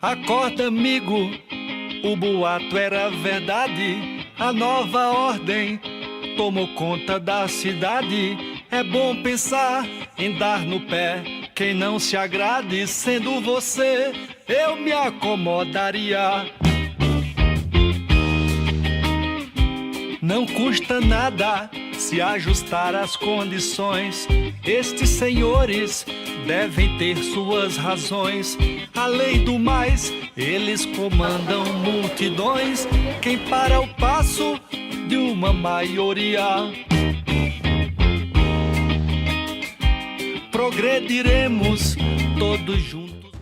Acorda, amigo, o boato era verdade. A nova ordem tomou conta da cidade. É bom pensar em dar no pé quem não se agrade. Sendo você, eu me acomodaria. Não custa nada se ajustar às condições. Estes senhores devem ter suas razões. Além do mais, eles comandam multidões. Quem para o passo de uma maioria, progrediremos todos juntos.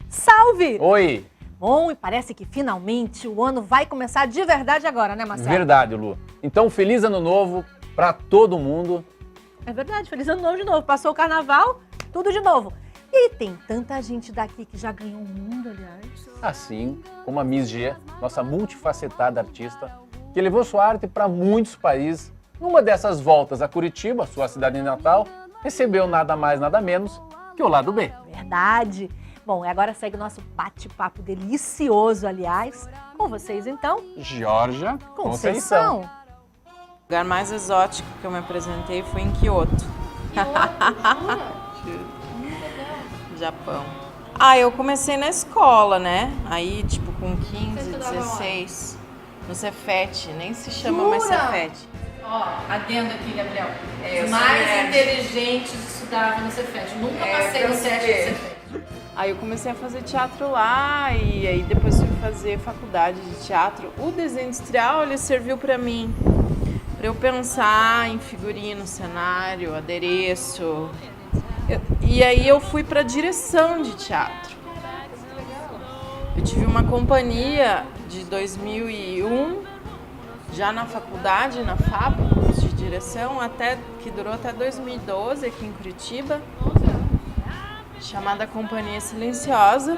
Salve! Oi! Bom, e parece que finalmente o ano vai começar de verdade agora, né, Marcelo? Verdade, Lu. Então, feliz ano novo pra todo mundo. É verdade, feliz ano novo de novo. Passou o carnaval, tudo de novo. E tem tanta gente daqui que já ganhou o mundo, aliás. Assim como a Miss G, nossa multifacetada artista, que levou sua arte para muitos países. Numa dessas voltas a Curitiba, sua cidade natal, recebeu nada mais, nada menos que o lado B. Verdade. Bom, e agora segue o nosso bate-papo delicioso, aliás. Com vocês, então, Georgia Conceição. O lugar mais exótico que eu me apresentei foi em Kyoto. Japão. Eu comecei na escola, né? Aí, tipo, com 15, 16, no Cefet, nem se chama mais Cefet. Ó, adendo aqui, Gabriel. Eu Os sou mais nerd. inteligentes estudavam no Cefet. Nunca passei no teste do Cefet. Aí eu comecei a fazer teatro lá e aí depois fui fazer faculdade de teatro. O desenho industrial, ele serviu pra mim, pra eu pensar em figurino, cenário, adereço. E aí eu fui pra direção de teatro. Eu tive uma companhia de 2001, já na faculdade, na FAP, curso de direção, que durou até 2012 aqui em Curitiba, chamada Companhia Silenciosa.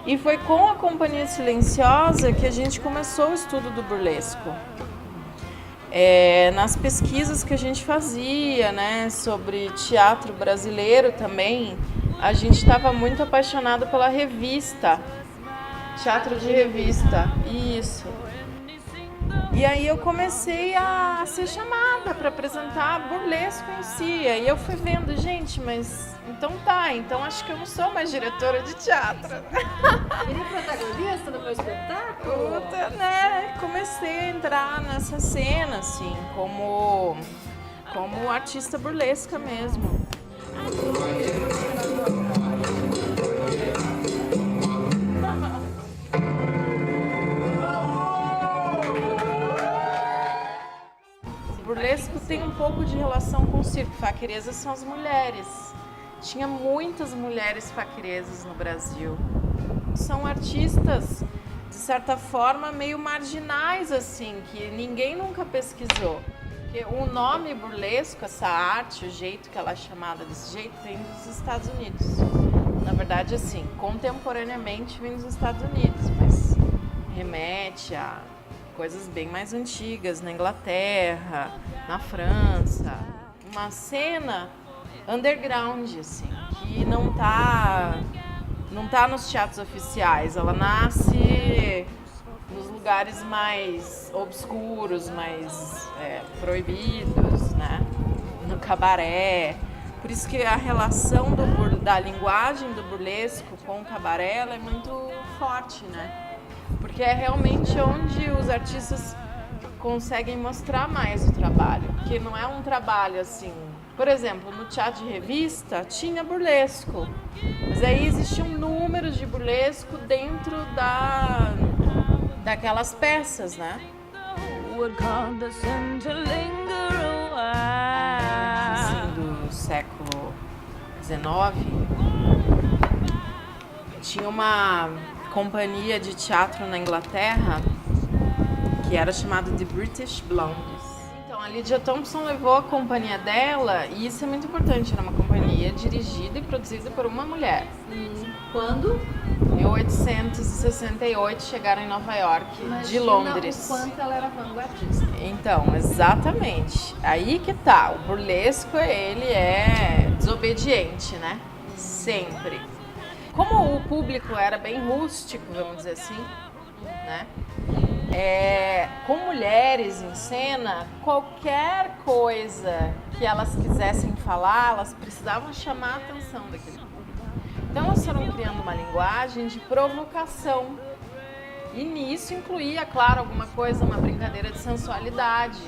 E foi com a Companhia Silenciosa que a gente começou o estudo do burlesco. Nas pesquisas que a gente fazia, né, sobre teatro brasileiro também, a gente estava muito apaixonado pela revista, teatro de revista, isso. E aí eu comecei a ser chamada para apresentar burlesco em si. Aí eu fui vendo, gente, mas então acho que eu não sou mais diretora de teatro. Ele é protagonista do meu espetáculo? Puta, né? Comecei a entrar nessa cena, assim, como artista burlesca mesmo. O burlesco tem um pouco de relação com o circo. Faquiresas são as mulheres. Tinha muitas mulheres faquiresas no Brasil. São artistas, de certa forma, meio marginais, assim, que ninguém nunca pesquisou. Porque o nome burlesco, essa arte, o jeito que ela é chamada desse jeito, vem dos Estados Unidos. Na verdade, assim, contemporaneamente vem dos Estados Unidos, mas remete a coisas bem mais antigas, na Inglaterra, na França. Uma cena underground, assim, que não tá nos teatros oficiais. Ela nasce nos lugares mais obscuros, mais proibidos, né? No cabaré. Por isso que a relação da linguagem do burlesco com o cabaré ela é muito forte, né? Porque é realmente onde os artistas conseguem mostrar mais o trabalho. Porque não é um trabalho assim... Por exemplo, no teatro de revista tinha burlesco. Mas aí existiam números de burlesco dentro daquelas peças, né? Assim, do século XIX, tinha uma companhia de teatro na Inglaterra que era chamada The British Blondes. Então, a Lydia Thompson levou a companhia dela, e isso é muito importante, era uma companhia dirigida e produzida por uma mulher. Quando? Em 1868 chegaram em Nova York, de Londres. O quanto ela era vanguardista. Então, exatamente. Aí que tá, o burlesco, ele é desobediente, né? Sempre. como o público era bem rústico, vamos dizer assim, né? Com mulheres em cena, qualquer coisa que elas quisessem falar, elas precisavam chamar a atenção daquele público. Então elas foram criando uma linguagem de provocação. E nisso incluía, claro, alguma coisa, uma brincadeira de sensualidade.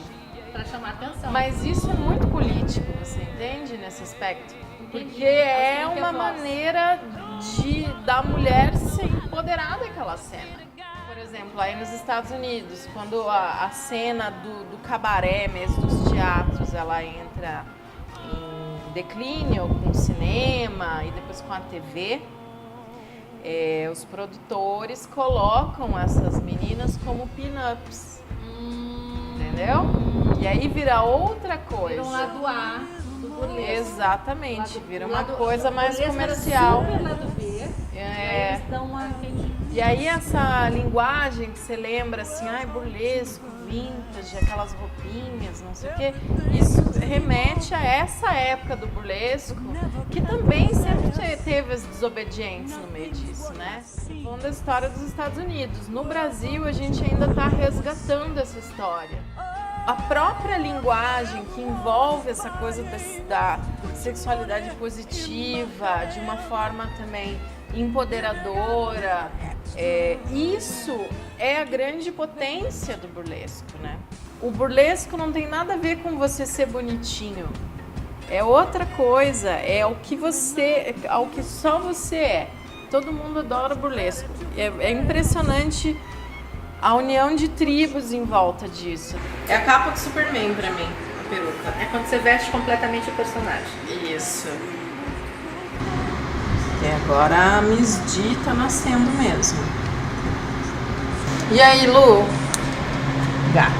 Para chamar atenção. Mas isso é muito político, você entende, nesse aspecto? Porque é uma maneira da mulher se empoderar daquela cena. Por exemplo, aí nos Estados Unidos, quando a cena do cabaré mesmo, dos teatros, ela entra em declínio com o cinema e depois com a TV, os produtores colocam essas meninas como pin-ups, entendeu? E aí vira outra coisa. Vira um lado A do burlesco. Exatamente, vira uma coisa mais comercial. Super lado B. Eles dão uma... E aí essa linguagem que você lembra assim, burlesco, vintage, aquelas roupinhas, não sei o quê, isso remete a essa época do burlesco, que também sempre teve as desobedientes no meio disso, né? Falando da história dos Estados Unidos. No Brasil, a gente ainda está resgatando essa história. A própria linguagem que envolve essa coisa da sexualidade positiva, de uma forma também empoderadora, isso é a grande potência do burlesco, né? O burlesco não tem nada a ver com você ser bonitinho, é outra coisa, é o que só você é. Todo mundo adora burlesco, é impressionante a união de tribos em volta disso. É a capa do Superman pra mim, a peruca. É quando você veste completamente o personagem. Isso. E agora a Miss D tá nascendo mesmo. E aí, Lu? Gata.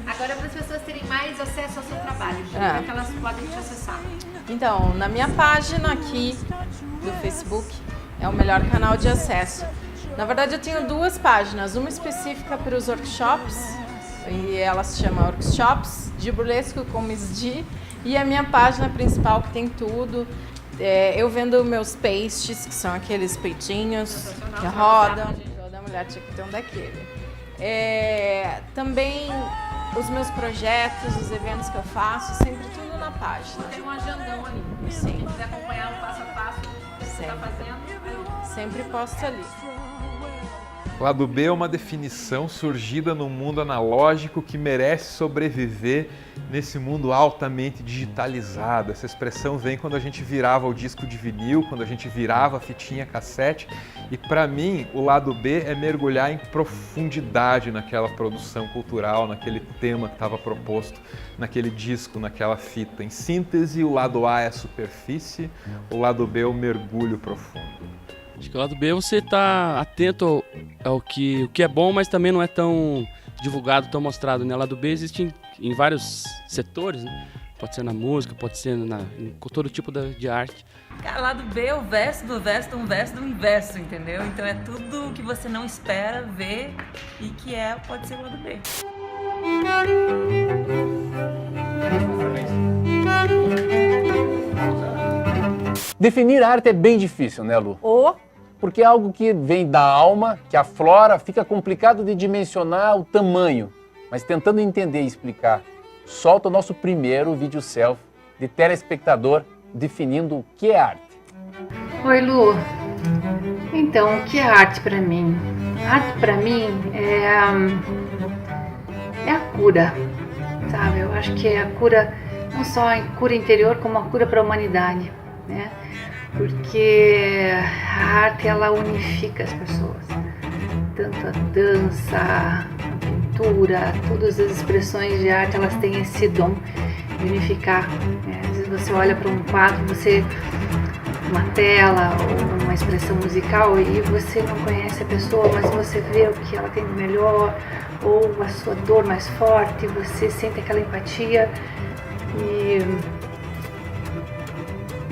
Agora, para as pessoas terem mais acesso ao seu trabalho, como é que elas podem te acessar? Então, na minha página aqui do Facebook, é o melhor canal de acesso. Na verdade, eu tenho duas páginas, uma específica para os workshops, e ela se chama Workshops de Burlesco com Miss D, e a minha página principal que tem tudo. Eu vendo meus pastes, que são aqueles peitinhos que rodam. Toda mulher tinha que ter um daquele. Também os meus projetos, os eventos que eu faço, sempre tudo na página. Tem um agendão ali. Sim. Quem quiser acompanhar o passo a passo do que você está fazendo, sempre posto ali. Lado B é uma definição surgida no mundo analógico que merece sobreviver nesse mundo altamente digitalizado. Essa expressão vem quando a gente virava o disco de vinil, quando a gente virava a fitinha cassete. E para mim, o lado B é mergulhar em profundidade naquela produção cultural, naquele tema que estava proposto, naquele disco, naquela fita. Em síntese, o lado A é a superfície, o lado B é o mergulho profundo. Acho que o lado B você tá atento ao que é bom, mas também não é tão divulgado, tão mostrado, né? O lado B existe em vários setores, né? Pode ser na música, pode ser em todo tipo de arte. Cara, lado B é o verso do verso do verso do inverso, entendeu? Então é tudo que você não espera ver e que pode ser o lado B. Definir arte é bem difícil, né, Lu? Porque é algo que vem da alma, que aflora, fica complicado de dimensionar o tamanho. Mas tentando entender e explicar, solta o nosso primeiro vídeo selfie de telespectador definindo o que é arte. Oi, Lu. Então, o que é arte para mim? Arte para mim é a cura, sabe? Eu acho que é a cura, não só a cura interior, como a cura para a humanidade, né? Porque a arte, ela unifica as pessoas, tanto a dança, a pintura, todas as expressões de arte, elas têm esse dom de unificar, né? Às vezes você olha para um quadro, uma tela ou uma expressão musical e você não conhece a pessoa, mas você vê o que ela tem de melhor ou a sua dor mais forte, você sente aquela empatia e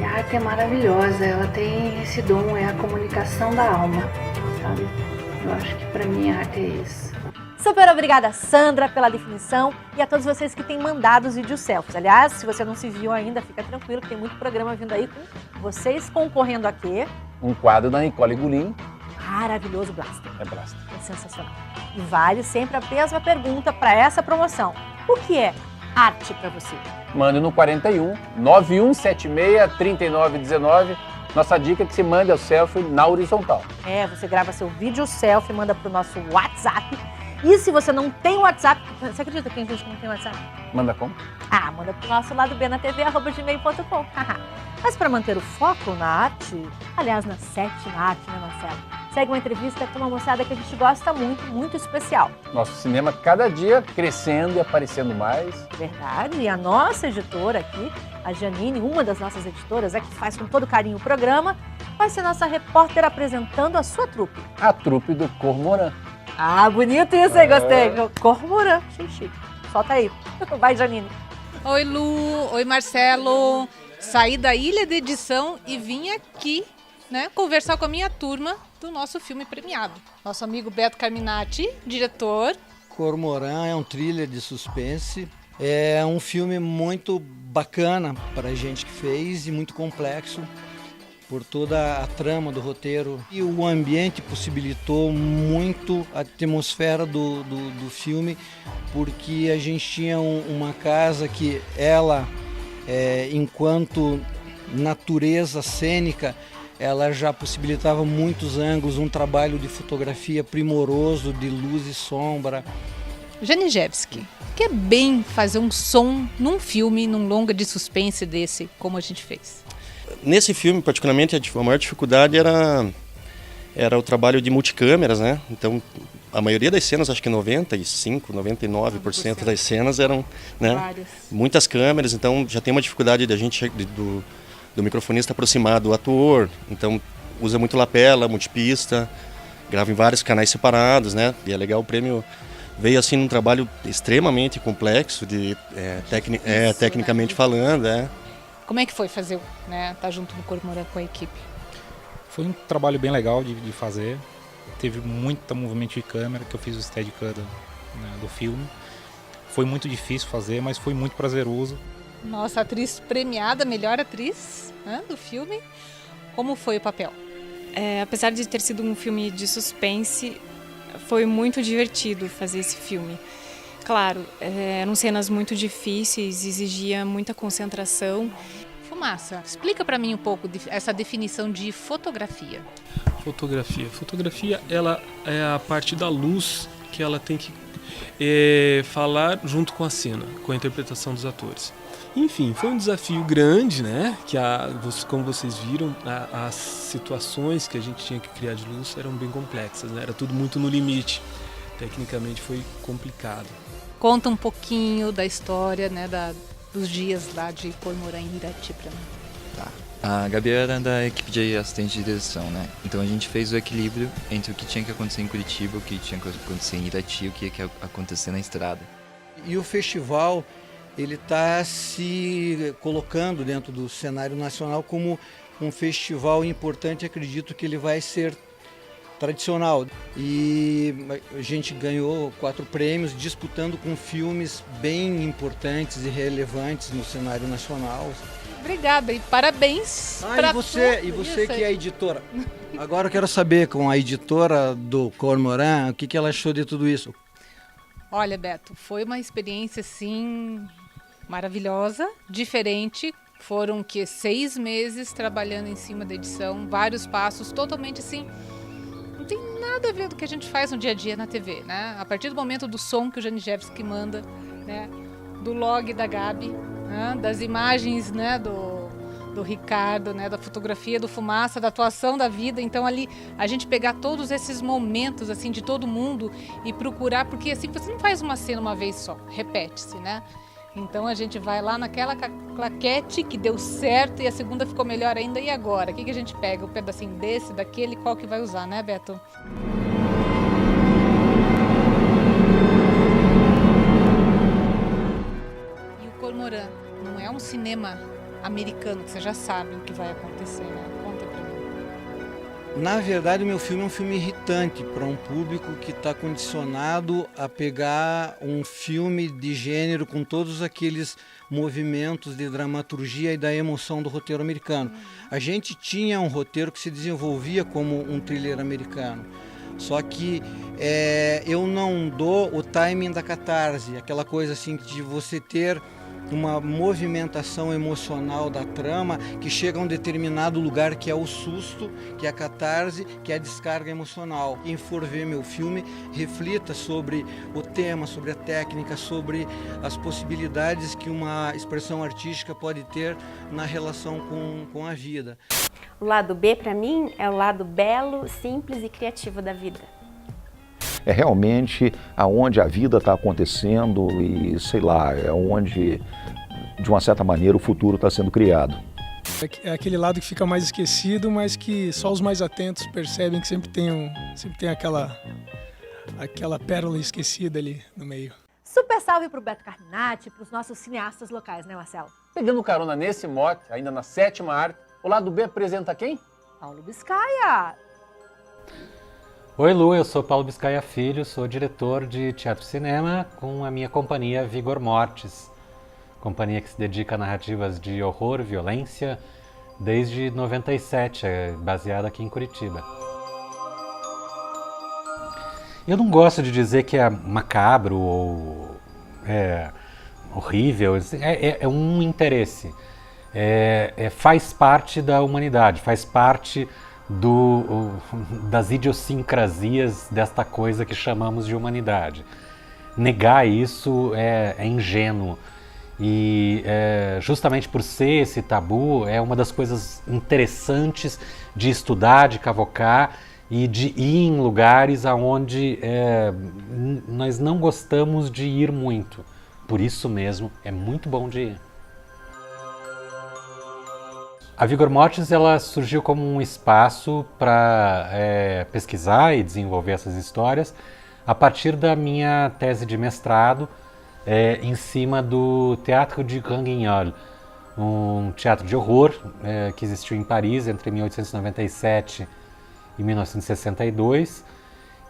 a arte é maravilhosa, ela tem esse dom, é a comunicação da alma, sabe? Eu acho que para mim a arte é isso. Super obrigada, Sandra, pela definição e a todos vocês que têm mandado os vídeos selfies. Aliás, se você não se viu ainda, fica tranquilo que tem muito programa vindo aí com vocês concorrendo aqui. Um quadro da Nicole Gulin. Maravilhoso, Blaster. É Blaster. É sensacional. E vale sempre a mesma pergunta para essa promoção. O que é arte para você? Mande no 41 9176 3919. Nossa dica é que você mande o selfie na horizontal. Você grava seu vídeo selfie, manda pro nosso WhatsApp. E se você não tem WhatsApp, você acredita que tem gente que não tem WhatsApp? Manda como? Manda pro nosso lado B na TV, @gmail.com. Mas para manter o foco na arte, aliás, na sétima arte, né, Marcelo? Segue uma entrevista com uma moçada que a gente gosta muito, muito especial. Nosso cinema cada dia crescendo e aparecendo mais. Verdade, e a nossa editora aqui, a Janine, uma das nossas editoras, que faz com todo carinho o programa, vai ser nossa repórter apresentando a sua trupe. A trupe do Cormorã. Bonito isso aí, gostei. Cormorã, chique. Solta aí. Vai, Janine. Oi, Lu. Oi, Marcelo. Saí da ilha de edição e vim aqui, né, conversar com a minha turma do nosso filme premiado. Nosso amigo Beto Carminati, diretor. Cormorã é um thriller de suspense. É um filme muito bacana para a gente que fez e muito complexo por toda a trama do roteiro. E o ambiente possibilitou muito a atmosfera do filme, porque a gente tinha uma casa que ela, enquanto natureza cênica, ela já possibilitava muitos ângulos, um trabalho de fotografia primoroso, de luz e sombra. Janiszewski, que é bem fazer um som num filme, num longa de suspense desse, como a gente fez? Nesse filme, particularmente, a maior dificuldade era o trabalho de multicâmeras, né? Então, a maioria das cenas, acho que 95%, 99% das cenas eram, né, muitas câmeras, então já tem uma dificuldade da gente, do microfonista aproximar do ator, então usa muito lapela, multipista, grava em vários canais separados, né? E é legal, o prêmio veio assim num trabalho extremamente complexo, tecnicamente falando, Como é que foi fazer, né, estar junto no Cormorã com a equipe? Foi um trabalho bem legal de fazer. Teve muito movimento de câmera, que eu fiz o Steadicam do filme. Foi muito difícil fazer, mas foi muito prazeroso. Nossa atriz premiada, melhor atriz, né, do filme. Como foi o papel? Apesar de ter sido um filme de suspense, foi muito divertido fazer esse filme. Claro, eram cenas muito difíceis, exigia muita concentração. Fumaça, explica para mim um pouco essa definição de fotografia. Fotografia, ela é a parte da luz que ela tem que falar junto com a cena, com a interpretação dos atores. Enfim, foi um desafio grande, né? Que como vocês viram, as situações que a gente tinha que criar de luz eram bem complexas, né? Era tudo muito no limite. Tecnicamente foi complicado. Conta um pouquinho da história, né, dos dias lá de Cormorã em Irati para mim. Tá. A Gabi era da equipe de assistente de direção, né? Então a gente fez o equilíbrio entre o que tinha que acontecer em Curitiba, o que tinha que acontecer em Irati e o que ia acontecer na estrada. E o festival, ele está se colocando dentro do cenário nacional como um festival importante. Acredito que ele vai ser tradicional. E a gente ganhou 4 prêmios disputando com filmes bem importantes e relevantes no cenário nacional. Obrigada e parabéns para você. E você que é a editora. Agora eu quero saber, com a editora do Cormorã, o que ela achou de tudo isso? Olha, Beto, foi uma experiência assim maravilhosa, diferente. Foram 6 meses trabalhando em cima da edição, vários passos, totalmente assim, não tem nada a ver do que a gente faz no dia a dia na TV, né? A partir do momento do som que o Janiszewski manda, né? Do log da Gabi, né? Das imagens, né? Do Ricardo, né? Da fotografia, do Fumaça, da atuação da vida. Então ali a gente pegar todos esses momentos assim de todo mundo e procurar, porque assim você não faz uma cena uma vez só, repete-se, né? Então a gente vai lá naquela claquete que deu certo e a segunda ficou melhor ainda. E agora? O que a gente pega? Um pedacinho desse, daquele, qual que vai usar, né, Beto? E o Cormorã não é um cinema americano que você já sabe o que vai acontecer, né? Conta pra mim. Na verdade, o meu filme é um filme irritante para um público que está condicionado a pegar um filme de gênero com todos aqueles movimentos de dramaturgia e da emoção do roteiro americano. A gente tinha um roteiro que se desenvolvia como um thriller americano. Só que eu não dou o timing da catarse, aquela coisa assim de você ter uma movimentação emocional da trama que chega a um determinado lugar que é o susto, que é a catarse, que é a descarga emocional. Quem for ver meu filme, reflita sobre o tema, sobre a técnica, sobre as possibilidades que uma expressão artística pode ter na relação com a vida. O lado B, para mim, é o lado belo, simples e criativo da vida. É realmente aonde a vida está acontecendo e, sei lá, é onde, de uma certa maneira, o futuro está sendo criado. É aquele lado que fica mais esquecido, mas que só os mais atentos percebem que sempre tem aquela pérola esquecida ali no meio. Super salve pro Beto Carminati, pros nossos cineastas locais, né, Marcelo? Pegando carona nesse mote, ainda na 7ª arte, o lado B apresenta quem? Paulo Biscaia. Oi Lu, eu sou Paulo Biscaia Filho, sou diretor de teatro e cinema com a minha companhia Vigor Mortis, companhia que se dedica a narrativas de horror, violência, desde 97, baseada aqui em Curitiba. Eu não gosto de dizer que é macabro ou horrível, é um interesse, faz parte da humanidade, faz parte das idiosincrasias desta coisa que chamamos de humanidade. Negar isso é ingênuo e justamente por ser esse tabu é uma das coisas interessantes de estudar, de cavocar e de ir em lugares aonde nós não gostamos de ir muito. Por isso mesmo é muito bom de ir. A Vigor Mortis ela surgiu como um espaço para pesquisar e desenvolver essas histórias a partir da minha tese de mestrado em cima do Théâtre du Grand Guignol, um teatro de horror que existiu em Paris entre 1897 e 1962,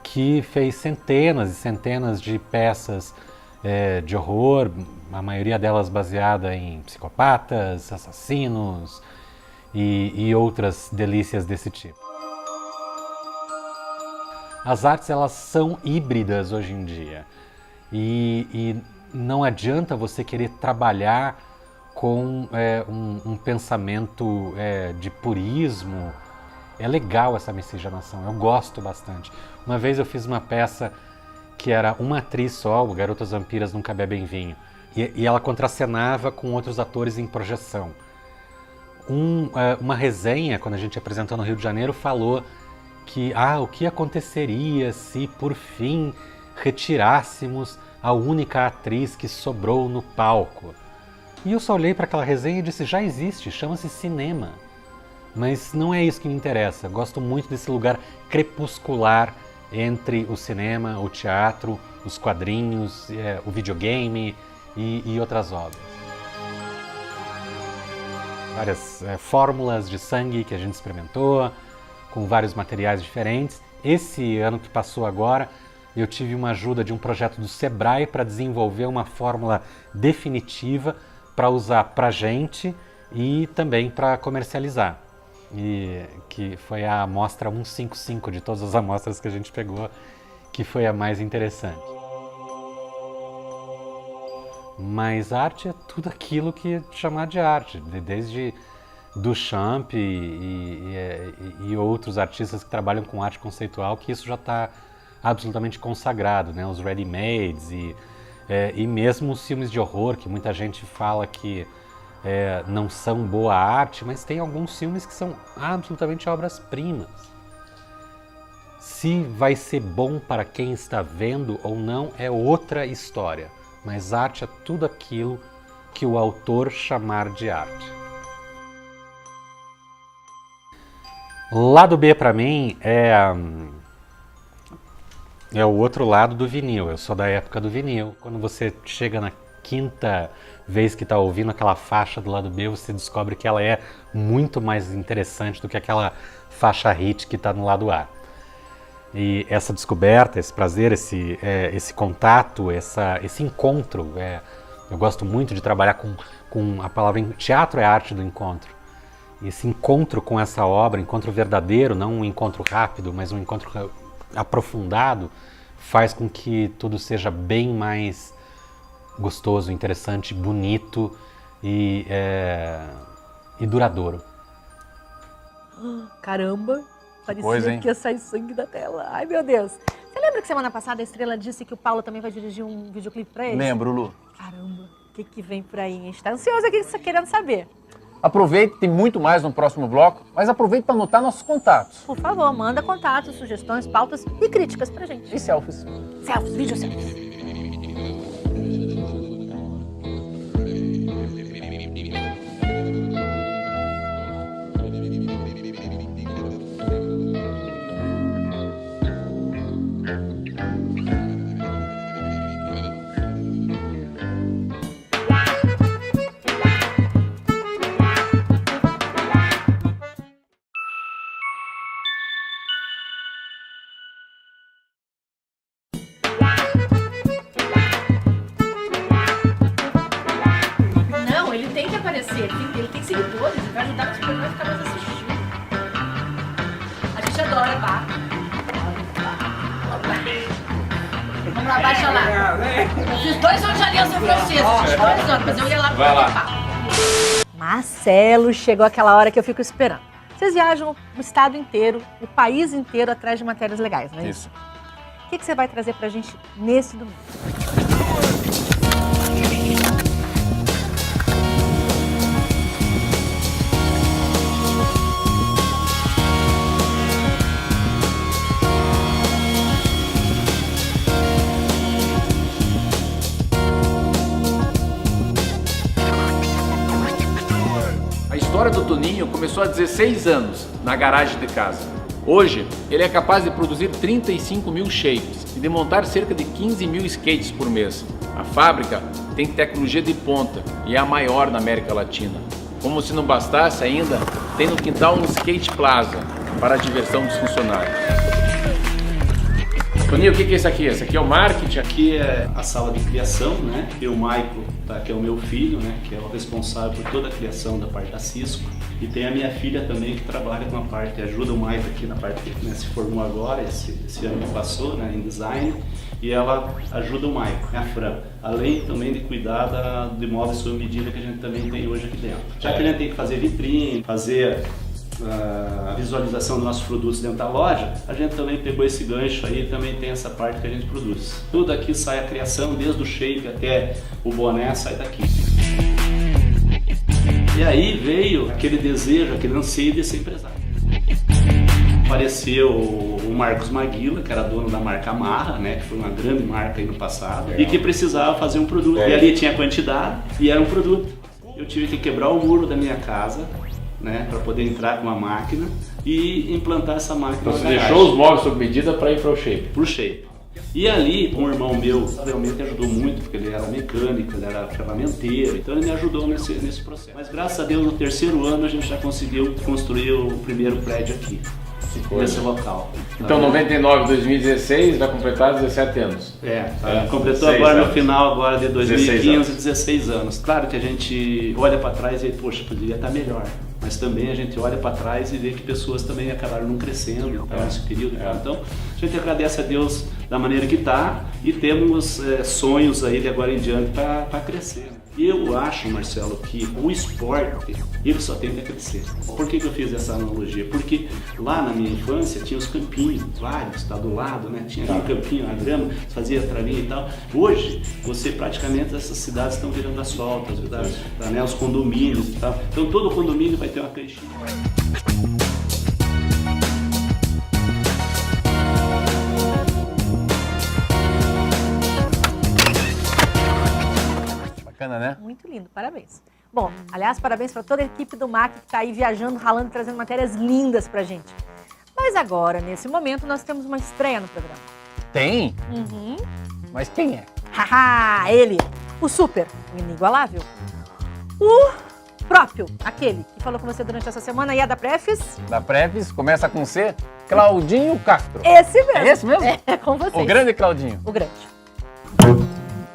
que fez centenas e centenas de peças de horror, a maioria delas baseada em psicopatas, assassinos, e outras delícias desse tipo. As artes elas são híbridas hoje em dia e não adianta você querer trabalhar com um pensamento de purismo. É legal essa miscigenação, eu gosto bastante. Uma vez eu fiz uma peça que era uma atriz só, o Garotas Vampiras Nunca Bebem Vinho, e ela contracenava com outros atores em projeção. Uma resenha, quando a gente apresentou no Rio de Janeiro, falou que o que aconteceria se, por fim, retirássemos a única atriz que sobrou no palco. E eu só olhei para aquela resenha e disse, já existe, chama-se cinema. Mas não é isso que me interessa, gosto muito desse lugar crepuscular entre o cinema, o teatro, os quadrinhos, o videogame e outras obras. Várias fórmulas de sangue que a gente experimentou, com vários materiais diferentes. Esse ano que passou agora, eu tive uma ajuda de um projeto do Sebrae para desenvolver uma fórmula definitiva para usar para a gente e também para comercializar. E que foi a amostra 155 de todas as amostras que a gente pegou, que foi a mais interessante. Mas arte é tudo aquilo que é chamar de arte, desde Duchamp e outros artistas que trabalham com arte conceitual, que isso já está absolutamente consagrado, né? Os ready-mades e mesmo os filmes de horror, que muita gente fala que não são boa arte, mas tem alguns filmes que são absolutamente obras-primas. Se vai ser bom para quem está vendo ou não é outra história. Mas arte é tudo aquilo que o autor chamar de arte. Lado B para mim é o outro lado do vinil. Eu sou da época do vinil. Quando você chega quinta vez que está ouvindo aquela faixa do lado B, você descobre que ela é muito mais interessante do que aquela faixa hit que está no lado A. E essa descoberta, esse prazer, esse contato, esse encontro, eu gosto muito de trabalhar com a palavra teatro é a arte do encontro. Esse encontro com essa obra, encontro verdadeiro, não um encontro rápido, mas um encontro aprofundado, faz com que tudo seja bem mais gostoso, interessante, bonito e duradouro. Caramba, parecia que ia sair sangue da tela. Ai, meu Deus. Você lembra que semana passada a Estrela disse que o Paulo também vai dirigir um videoclipe pra ele? Lembro, Lu. Caramba, o que vem por aí? A gente tá ansioso aqui querendo saber. Aproveite, tem muito mais no próximo bloco, mas aproveite para anotar nossos contatos. Por favor, manda contatos, sugestões, pautas e críticas pra gente. E selfies. Selfies, vídeo selfies. Ele tem seguidores, ele vai ajudar as pessoas a ficar mais assistindo. A gente adora, tá? Vamos lá, baixa lá. Eu fiz 2 anos de Aliança Francesa, 2 anos, mas eu ia lá pra participar. Marcelo, chegou aquela hora que eu fico esperando. Vocês viajam o estado inteiro, o país inteiro atrás de matérias legais, não é isso? O que você vai trazer pra gente nesse domingo? A história do Toninho começou há 16 anos, na garagem de casa. Hoje, ele é capaz de produzir 35 mil shapes e de montar cerca de 15 mil skates por mês. A fábrica tem tecnologia de ponta e é a maior na América Latina. Como se não bastasse ainda, tem no quintal um skate plaza para a diversão dos funcionários. Toninho, o que é isso aqui? Esse aqui é o marketing? Aqui é a sala de criação, né? E o Maico, tá, que é o meu filho, né? Que é o responsável por toda a criação da parte da Cisco. E tem a minha filha também que trabalha com a parte, ajuda o Maico aqui na parte que, né, se formou agora, esse ano que passou, né? Em design. E ela ajuda o Maico, a Fran. Além também de cuidar de móveis sob medida que a gente também tem hoje aqui dentro. Já que a gente tem que fazer vitrine, fazer a visualização dos nossos produtos dentro da loja, a gente também pegou esse gancho aí e também tem essa parte que a gente produz. Tudo aqui sai a criação, desde o shape até o boné, sai daqui. E aí veio aquele desejo, aquele anseio de ser empresário. Apareceu o Marcos Maguila, que era dono da marca Amarra, né, que foi uma grande marca aí no passado, e que precisava fazer um produto. E ali tinha quantidade e era um produto. Eu tive que quebrar o muro da minha casa, né, para poder entrar com uma máquina e implantar essa máquina. Então você deixou os móveis sob medida para ir para o shape? Para o shape. E ali, um irmão meu realmente ajudou muito, porque ele era mecânico, ele era ferramenteiro, então ele me ajudou nesse processo. Mas graças a Deus, no 3º ano, a gente já conseguiu construir o primeiro prédio aqui, nesse local. Então, 99, 2016, vai completar 17 anos. Completou agora no final agora de 2015, 16 anos. Claro que a gente olha para trás e, poxa, poderia estar melhor. Mas também a gente olha para trás e vê que pessoas também acabaram não crescendo nesse período. Então, a gente agradece a Deus da maneira que está e temos sonhos aí de agora em diante para crescer. E eu acho, Marcelo, que o esporte, ele só tende a crescer. Por que eu fiz essa analogia? Porque lá na minha infância tinha os campinhos, vários, tá do lado, né? Tinha ali um campinho, a grama, fazia tralinha e tal. Hoje, praticamente essas cidades estão virando asfalto, né? Os condomínios e tal. Então todo condomínio vai ter uma caixinha. Bacana, né? Muito lindo, parabéns. Bom, aliás, parabéns para toda a equipe do MAC que está aí viajando, ralando, trazendo matérias lindas pra gente. Mas agora, nesse momento, nós temos uma estreia no programa. Tem? Uhum. Mas quem é? Haha, ele, o super, o inigualável. O próprio, aquele que falou com você durante essa semana e é da Prefis. Da Prefis, começa com C, Claudinho Castro. Esse mesmo. É esse mesmo? É com você. O grande Claudinho. O grande.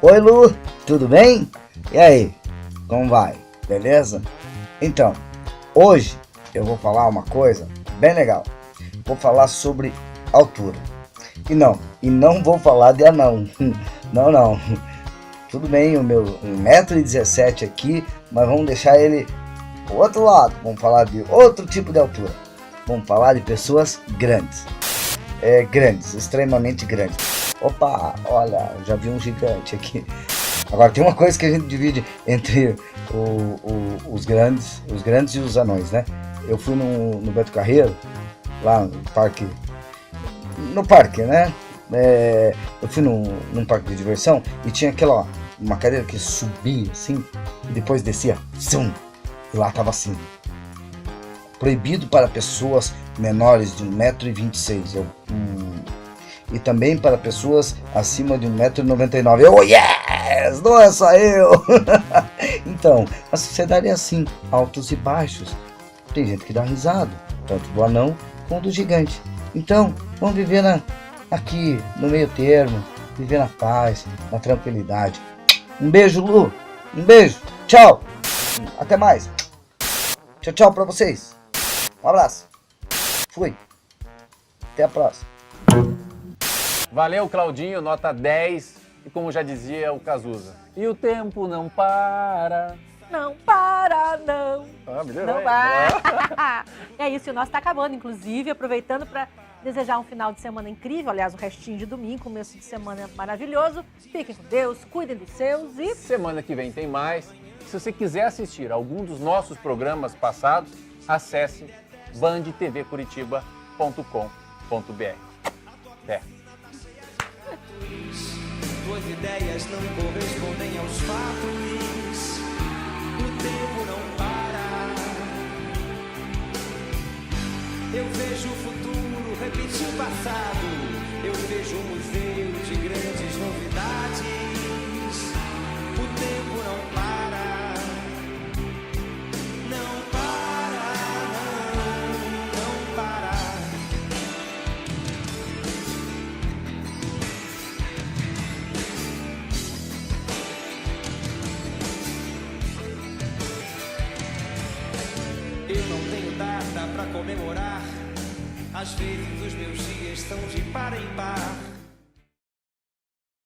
Oi, Lu, tudo bem? E aí, como vai? Beleza? Então, hoje eu vou falar uma coisa bem legal. Vou falar sobre altura. E não vou falar de anão. Não. Tudo bem, o meu 1,17 m aqui, mas vamos deixar ele pro outro lado. Vamos falar de outro tipo de altura. Vamos falar de pessoas grandes. Grandes, extremamente grandes. Opa, olha, já vi um gigante aqui. Agora tem uma coisa que a gente divide entre os grandes e os anões, né? Eu fui no Beto Carreiro, lá no parque, né? Eu fui num parque de diversão e tinha aquela, uma cadeira que subia assim e depois descia, e lá tava assim: proibido para pessoas menores de 1,26 m. E também para pessoas acima de 1,99 m. Oh yes! Não é só eu! Então, a sociedade é assim, altos e baixos. Tem gente que dá risada, tanto do anão quanto do gigante. Então, vamos viver aqui no meio termo, viver na paz, na tranquilidade. Um beijo, Lu! Um beijo! Tchau! Até mais! Tchau pra vocês! Um abraço! Fui! Até a próxima! Valeu, Claudinho, nota 10. E como já dizia o Cazuza, e o tempo não para. Não para, não. Melhorou. Não para. É isso, o nosso está acabando. Inclusive, aproveitando para desejar um final de semana incrível. Aliás, o restinho de domingo, começo de semana maravilhoso. Fiquem com Deus, cuidem dos seus e... Semana que vem tem mais. Se você quiser assistir algum dos nossos programas passados, acesse bandetvcuritiba.com.br. Até. Tuas ideias não correspondem aos fatos. O tempo não para. Eu vejo o futuro repetir o passado. Eu vejo um museu de grandes novidades. O tempo não para. Não para, não para. Eu não tenho data pra comemorar. Às vezes os meus dias são de par em par.